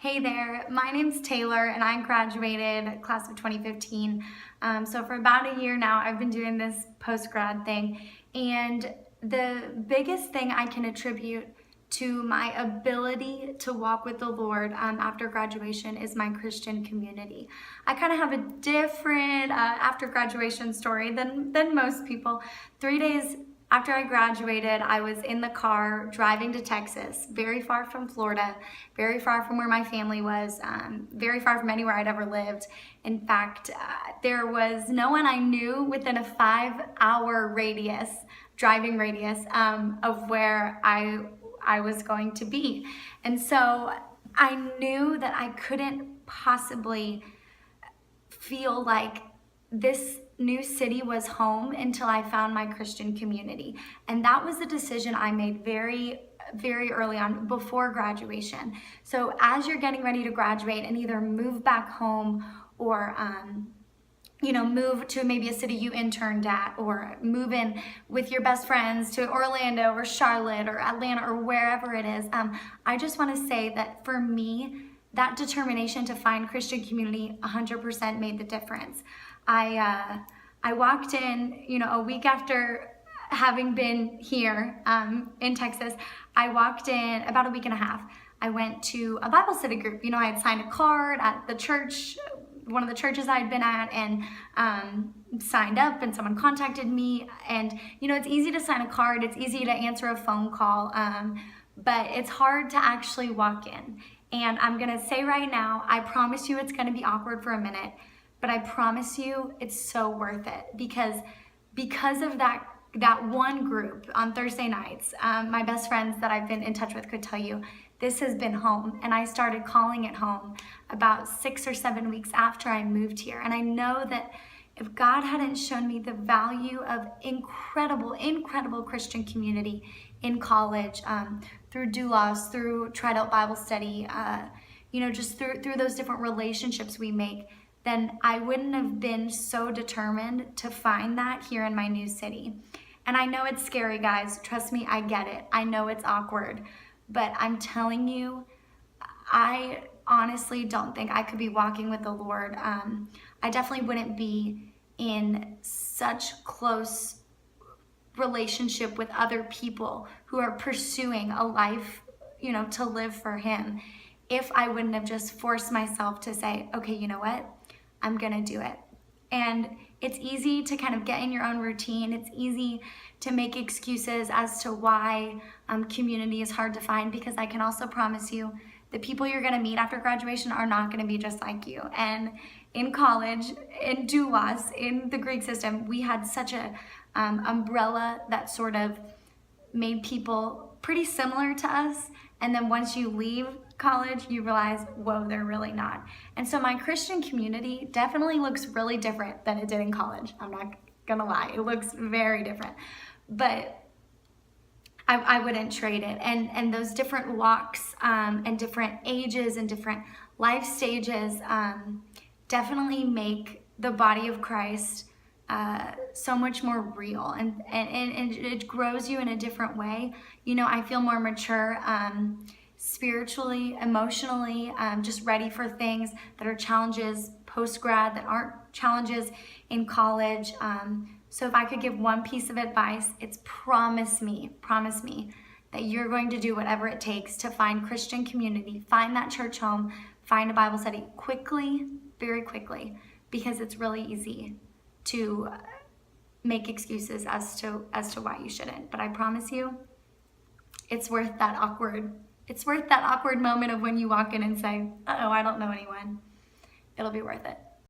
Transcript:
Hey there, my name's Taylor and I graduated class of 2015. So for about a year now, I've been doing this post-grad thing. And the biggest thing I can attribute to my ability to walk with the Lord after graduation is my Christian community. I kind of have a different after graduation story than most people. 3 days after I graduated, I was in the car driving to Texas, very far from Florida, very far from where my family was, very far from anywhere I'd ever lived. In fact, there was no one I knew within a 5-hour radius, driving radius, of where I was going to be. And so I knew that I couldn't possibly feel like this new city was home until I found my Christian community. And that was the decision I made very early on before graduation. So as you're getting ready to graduate and either move back home or move to maybe a city you interned at, or move in with your best friends to Orlando or Charlotte or Atlanta or wherever it is, I just want to say that for me, that determination to find Christian community 100% made the difference. I walked in, a week after having been here in Texas. I walked in about a week and a half. I went to a Bible study group. I had signed a card at the church, one of the churches I had been at, and signed up, and someone contacted me. And it's easy to sign a card, it's easy to answer a phone call, but it's hard to actually walk in. And I'm gonna say right now, I promise you it's gonna be awkward for a minute, but I promise you it's so worth it, because of that one group on Thursday nights. My best friends that I've been in touch with could tell you this has been home, and I started calling it home about 6 or 7 weeks after I moved here. And I know that if God hadn't shown me the value of incredible Christian community in college, through Doulos, through Tried Out Bible Study, just through those different relationships we make, then I wouldn't have been so determined to find that here in my new city. And I know it's scary, guys. Trust me, I get it. I know it's awkward. But I'm telling you, I honestly don't think I could be walking with the Lord. I definitely wouldn't be in such close relationship with other people who are pursuing a life, to live for Him, if I wouldn't have just forced myself to say, okay, you know what? I'm gonna do it. And it's easy to kind of get in your own routine. It's easy to make excuses as to why community is hard to find, because I can also promise you the people you're gonna meet after graduation are not gonna be just like you. And in college, in Doulos, in the Greek system, we had such a umbrella that sort of made people pretty similar to us. And then once you leave college, you realize, whoa, they're really not. And so my Christian community definitely looks really different than it did in college. I'm not gonna lie, it looks very different. But I wouldn't trade it. And those different walks and different ages and different life stages definitely make the body of Christ so much more real, and it grows you in a different way. I feel more mature spiritually, emotionally, just ready for things that are challenges post-grad that aren't challenges in college. So if I could give one piece of advice, it's promise me that you're going to do whatever it takes to find Christian community, find that church home, find a Bible study quickly, very quickly, because it's really easy to make excuses as to why you shouldn't. But I promise you, it's worth that awkward moment of when you walk in and say, uh-oh, I don't know anyone. It'll be worth it.